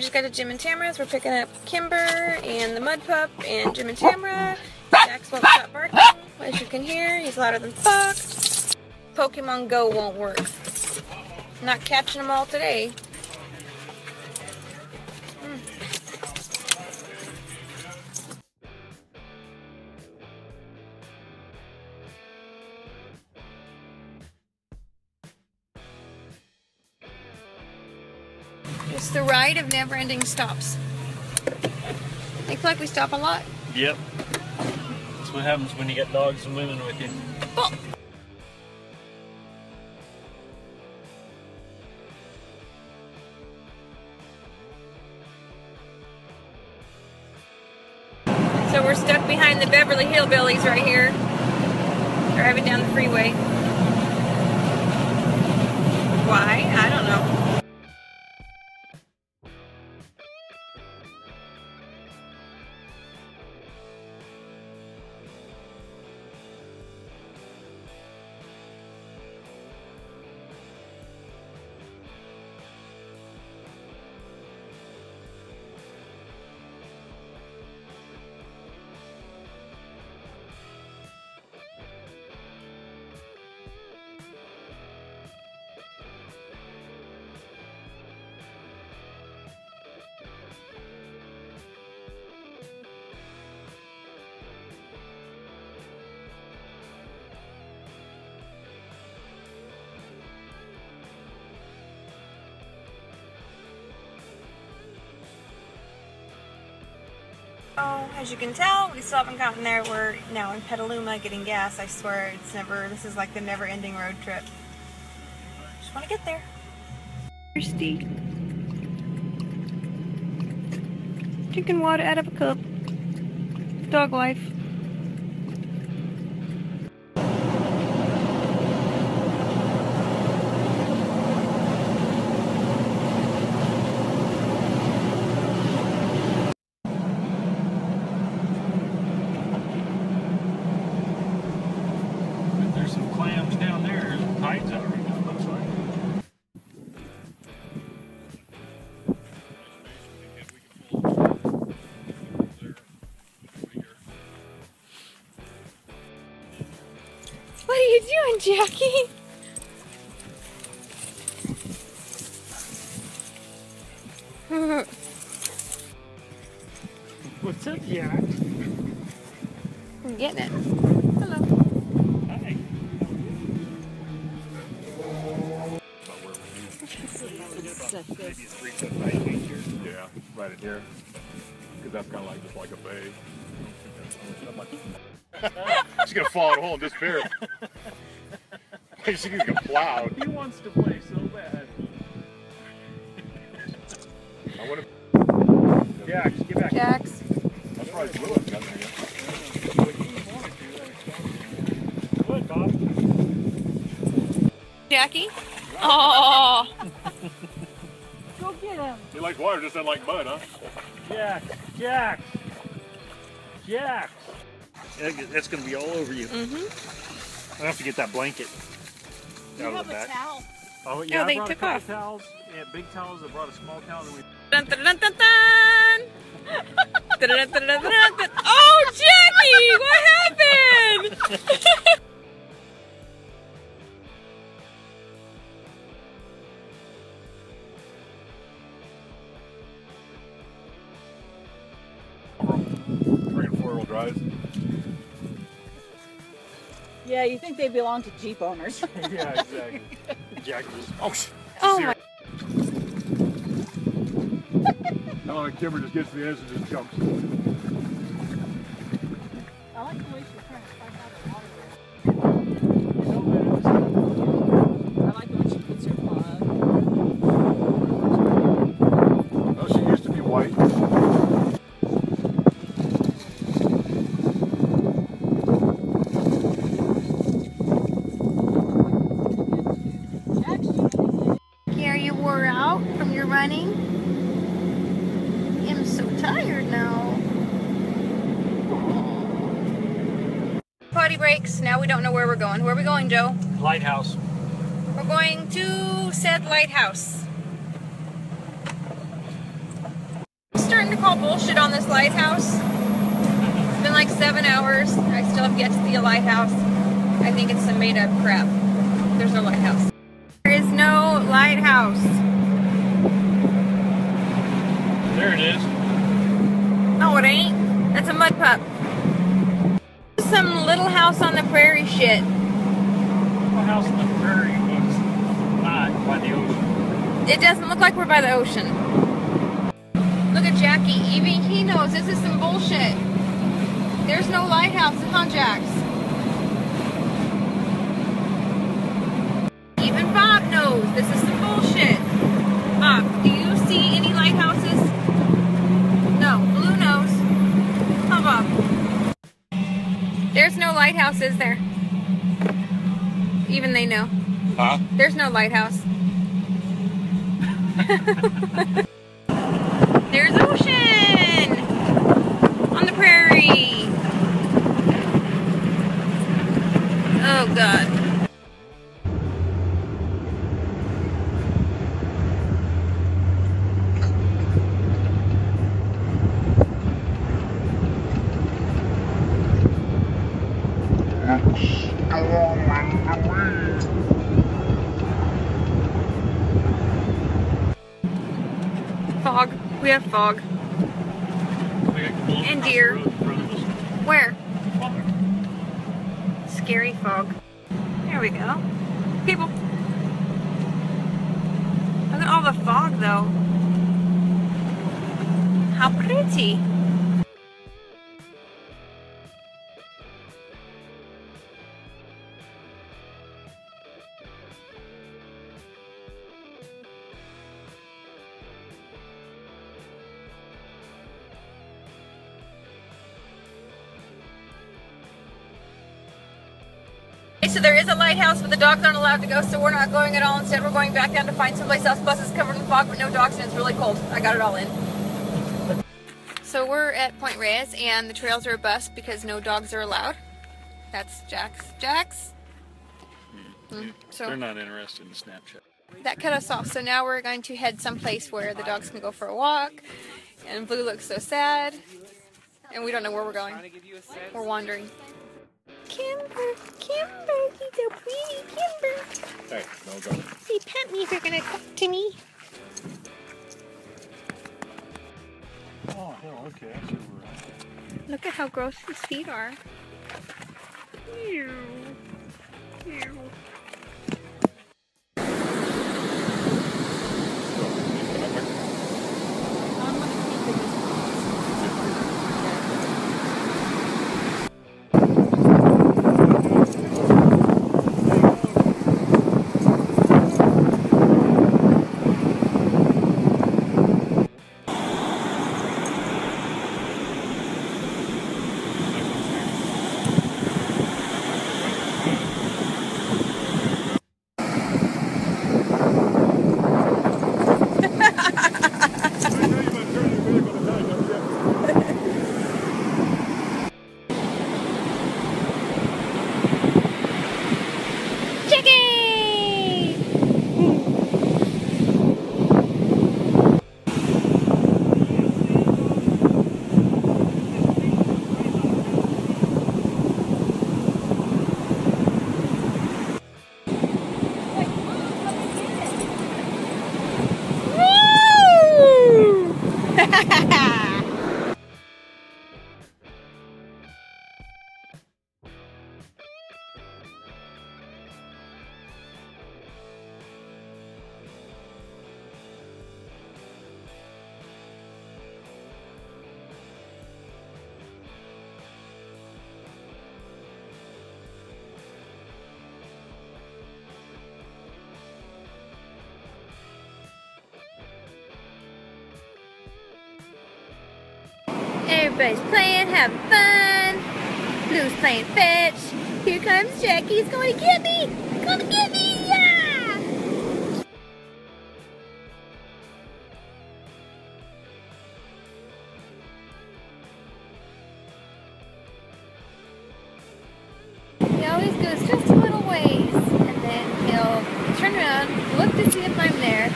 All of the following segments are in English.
just got to Jim and Tamara's. We're picking up Kimber and the Mud Pup and Jim and Tamara. Jax won't stop barking. As you can hear, he's louder than fuck. Pokemon Go won't work. Not catching them all today. It's the ride of never-ending stops. I feel like we stop a lot. Yep. That's what happens when you get dogs and women with you. Oh. So we're stuck behind the Beverly Hillbillies right here, driving down the freeway. Why? I don't know. Oh, as you can tell, we still haven't gotten there. We're now in Petaluma getting gas. I swear, this is like the never-ending road trip. Just want to get there. Thirsty. Drinking water out of a cup. Dog life. What are you doing, Jackie? What's up, Jack? I'm getting it. Hello. Hi. Maybe a 3-foot right here. Yeah, right in here. Because that's kind of like just like a bay. She's gonna fall in a hole and disappear. She's gonna get plowed. He wants to play so bad. I would have. Jax, get back. Jax. That's probably Lewis got there. Good, Bob. Jackie? Oh. Go get him. He likes water, just doesn't like mud, huh? Jax, Jax, Jax. That's going to be all over you. Mm-hmm. I have to get that blanket out of the back. Towel. Oh yeah, they I brought took a couple off. Towels, yeah, big towels. I brought a small towel. And we... Dun, dun, dun, dun, dun. Dun, dun, dun, dun, dun, dun. Oh, Jackie! What happened? Bringing 4-wheel drives. Yeah, you think they belong to Jeep owners. Yeah, exactly. Jack just... Oh my. No, like Kimber just gets to the edge and just jumps. I like the way she's trying to find out the water there. I like the way she puts her paw up. Oh, she used to be white. Are you wore out from your running? I'm so tired now. Potty breaks. Now we don't know where we're going. Where are we going, Joe? Lighthouse. We're going to said lighthouse. to call bullshit on this lighthouse. It's been like 7 hours. I still have yet to see a lighthouse. I think it's some made up crap. There's no lighthouse. There is no lighthouse. There it is. No, it ain't. That's a mud pup. Some little house on the prairie shit. Little house on the prairie was not by the ocean. It doesn't look like we're by the ocean. Look at Jackie. Even he knows this is some bullshit. There's no lighthouse, huh, Jax? Even Bob knows this is some bullshit. Bob, do you see any lighthouses? No. Blue knows. Huh, Bob? There's no lighthouse, is there? Even they know. Huh? There's no lighthouse. There's ocean on the prairie. Oh God. Fog. We have fog. And deer. Where? Scary fog. There we go. People. Look at all the fog though. How pretty. So there is a lighthouse, but the dogs aren't allowed to go, so we're not going at all. Instead, we're going back down to find someplace else. Bus is covered in fog, but no dogs, and it's really cold. I got it all in. So we're at Point Reyes, and the trails are a bust because no dogs are allowed. That's Jax. Jax? So They're not interested in Snapchat. that cut us off. So now we're going to head someplace where the dogs can go for a walk. And Blue looks so sad. And we don't know where we're going. We're wandering. Kimber, Kimber, he's so pretty, Kimber. Hey, no go. Hey, pet me if you're gonna talk to me. Oh, hell, okay. I see where we're at. Look at how gross his feet are. Ew. Ew. Everybody's playing, having fun. Blue's playing fetch. Here comes Jackie. He's going to get me. Going to get me. Yeah! He always goes just a little ways, and then he'll turn around, look to see if I'm there,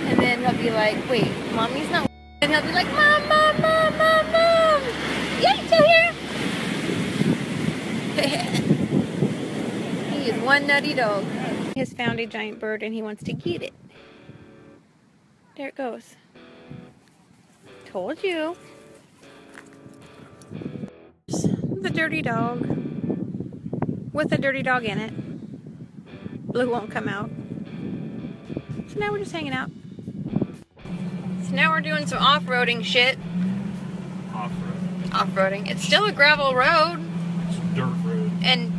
and then he'll be like, wait, Mommy's not And he'll be like, Mom, Mom, Mom, Mom, Mom! Yeah, you still here? He is one nutty dog. He has found a giant bird and he wants to get it. There it goes. Told you. The dirty dog. With a dirty dog in it. Blue won't come out. So now we're just hanging out. So now we're doing some off-roading shit. Off-road. Off-roading. It's still a gravel road. It's a dirt road. And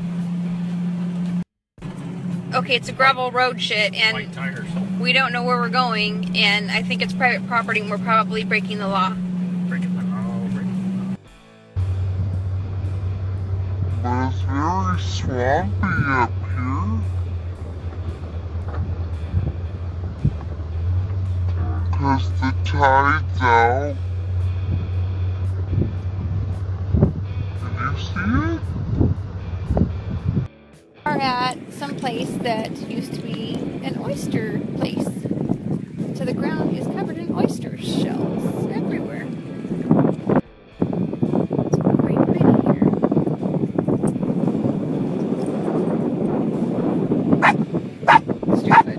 okay, it's a gravel road shit, and White tires. we don't know where we're going, and I think it's private property, and we're probably breaking the law. Breaking the law. But it's very swampy up here. Cause the tide's out. Did you see it? We're at some place that used to be an oyster place. So the ground is covered in oyster shells everywhere. It's very pretty here. Stupid.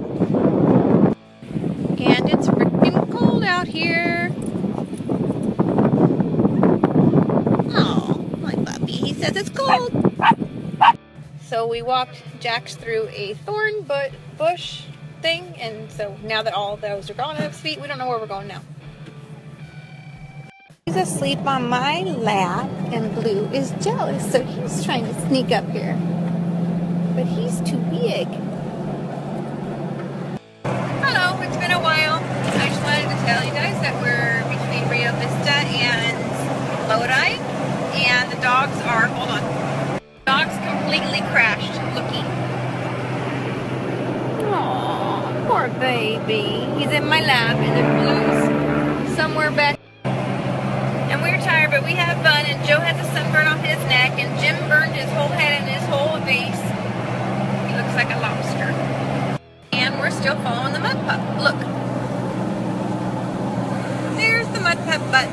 And it's freaking cold out here. Oh, my puppy. He says it's cold. So we walked Jax through a thorn bush thing, and so now that all those are gone off his feet, we don't know where we're going now. He's asleep on my lap, and Blue is jealous, so he's trying to sneak up here. But he's too big. Hello, it's been a while. I just wanted to tell you guys that we're between Rio Vista and Lodi, and the dogs are, hold on. Dog's completely crashed looking. Aww, poor baby. He's in my lap and then Blue's somewhere back. And we're tired, but we have fun. And Joe has a sunburn on his neck, and Jim burned his whole head and his whole face. He looks like a lobster. And we're still following the mud pup. Look. There's the mud pup butt.